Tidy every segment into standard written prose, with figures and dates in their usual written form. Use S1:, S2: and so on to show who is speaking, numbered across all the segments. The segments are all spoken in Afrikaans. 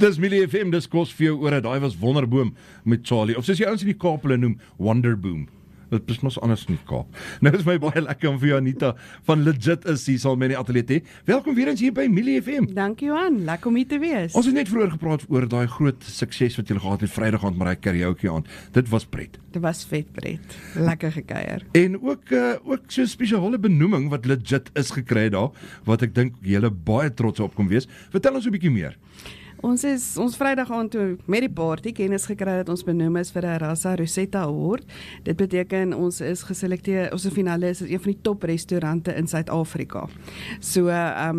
S1: Dis Millie FM, dis kos vir jou ore. Daai was Wonderboom met Charlie. Of soos die ouens in die Kaap hulle noem, Wonderboom. Dit is mos anders in die Kaap. Nou is my baie lekker om vir jou Anita van Legit is hier sal met die ateljee hê. Welkom weer eens hier by Millie FM.
S2: Dankie Johan, lekker om hier te wees.
S1: Ons het net vroeër gepraat oor daai groot sukses wat julle gehad het Vrydag aand met daai karaoke aand. Dit was pret.
S2: Dit was vet pret. Lekker gekuier.
S1: En ook so 'n spesiale benoeming wat Legit is gekry daar, wat ek dink julle baie trots op kom wees. Vertel ons 'n bietjie meer.
S2: Ons Vrydag aand toe met die party kennis gekry dat ons benoem is vir 'n Rasa Rosetta Award. Dit beteken ons is geselekteer, ons finalis is een van die top restaurante in Suid-Afrika. So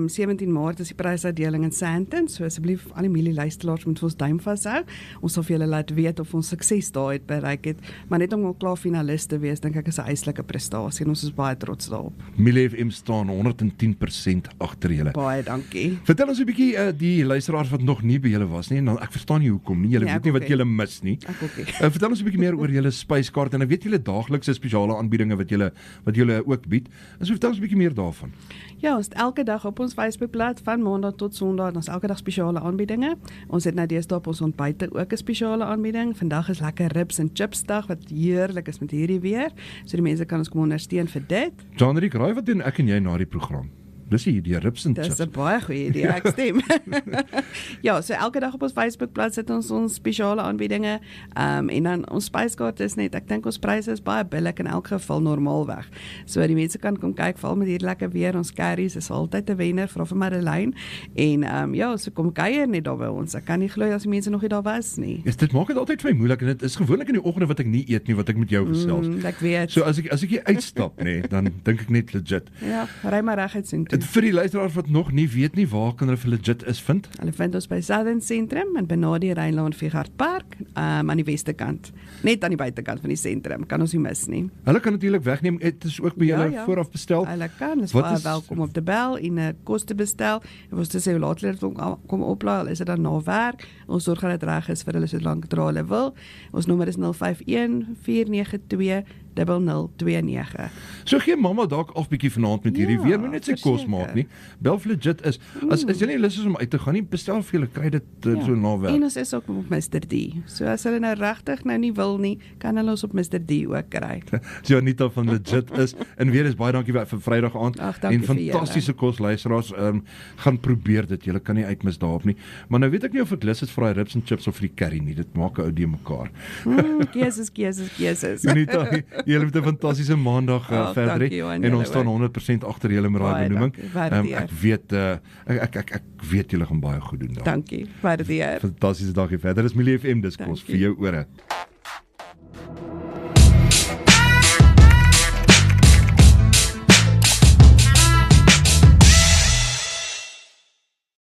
S2: 17 Maart is die prysuitdeling in Sandton. So asseblief al die mielie-luisteraars moet vir ons duim vashou. Ons sal vir julle laat weet of ons sukses daar het bereik het, maar net om al klaar finalis te wees, dink ek is 'n eislike prestasie en ons is baie trots daarop.
S1: Millie FM staan 110% agter julle.
S2: Baie dankie.
S1: Vertel ons 'n bietjie die luisteraars wat nog nie by julle was nie, en dan, ek verstaan nie hoekom nie, julle weet nie wat julle mis nie.
S2: Ek ook nie.
S1: Vertel ons 'n bietjie meer oor julle spyskaart, en ek weet julle daaglikse spesiale aanbiedinge wat julle ook bied. En so vertel ons 'n bietjie meer daarvan.
S2: Ja, ons het elke dag op ons Facebookblad van Maandag tot Sondag, ons elke dag spesiale aanbiedinge. Ons het nou deesdae op ons ontbyte ook 'n spesiale aanbieding. Vandag is lekker ribs en chips dag wat heerlik is met hierdie weer. So die mense kan ons kom ondersteun vir dit.
S1: Jean-Riek, raai wat doen ek en jy na die program? Dis die ribs en chips.
S2: Dis 'n baie goeie idee, ek stem. Ja, so elke dag op ons Facebookblad sit ons spesiale aanbiedinge. En dan ons spyskaart is net, ek dink ons pryse is baie billik in elk geval normaalweg. So die mense kan kom kyk, veral met hierdie lekker weer, ons curries is altyd 'n wenner, vra vir Madeleine. En ja, so kom kuier net daar by ons. Ek kan nie glo as die mense nog nie daar was nie.
S1: Dit maak dit altyd vir my moeilik, en dit is gewoonlik in die oggende wat ek nie eet nie, wat ek met jou gesels.
S2: Ek weet.
S1: So as ek hier uitstap, dan dink ek net Legit.
S2: Ja, ry maar reguit sien toe.
S1: Vir die luisteraars wat nog nie weet nie, waar kan hulle vir Legit is vind?
S2: Hulle vind ons by Southern Sentrum en binne die Rynlaan Vigard Park, aan die weste kant. Net aan die buitekant van die sentrum, kan ons nie mis nie.
S1: Hulle kan natuurlik wegneem, dit is ook by julle vooraf bestel.
S2: Hulle kan, is baie welkom op te bel en 'n kos te bestel. En ons te sê hoe laat hulle dit kom oplaai, is dit dan na werk. Ons sorg dat dit reg is vir hulle so lank dra hulle wil. Ons nommer is 051 492 0029.
S1: So gee mamma dalk af bietjie vanaand met hierdie weer, moet net sy kos maak nie. Bel vir Legit is. As jy nie lus is om uit te gaan nie, bestel vir julle, kry dit so na werk.
S2: En ons is ook op Mr. D. So as hulle nou regtig nou nie wil nie, kan hulle ons op Mr. D ook kry.
S1: So Anita van Legit is. En weer is baie dankie vir Vrydag aand. En fantastiese kos, luisteraars, gaan probeer dit. Julle kan nie uitmis daarop nie. Maar nou weet ek nie of ek lus is vir daai ribs en chips of vir die curry nie. Dit maak 'n ou die mekaar.
S2: Keuses.
S1: Anita, julle het 'n fantastiese maandag verder hê, en ons staan 100% agter julle met daai benoeming. Ek weet julle gaan baie goed doen daar.
S2: Dankie. Waardeer.
S1: Fantastiese dag hier verder. Dis Millie FM, dis kos vir jou ore.